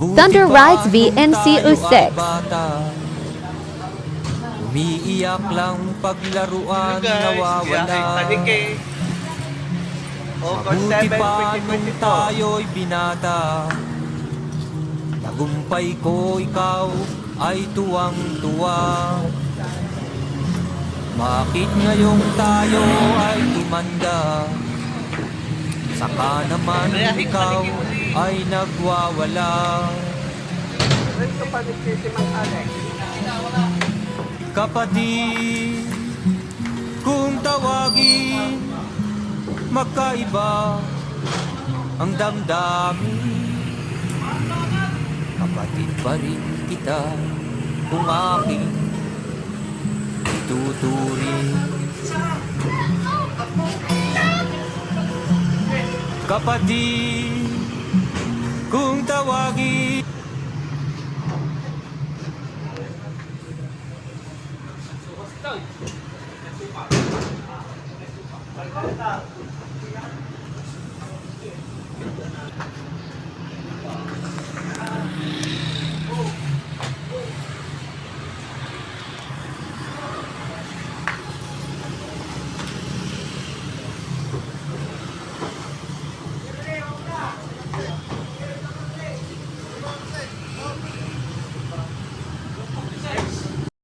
Thunder Rides VNC06. Umiiyak lang paglaruan nawawala. Mabuti pa nung tayo'y binata. Tagumpay ko ikaw ay tuwang-tuwa. Bakit ngayong tayo ay tumanda? Saka naman ikaw ay nagwawala. Kapatid, kung tawagin, magkaiba ang damdamin. Kapatid pa rin kita kung aking ituturing. Kapatid, kung tawagin.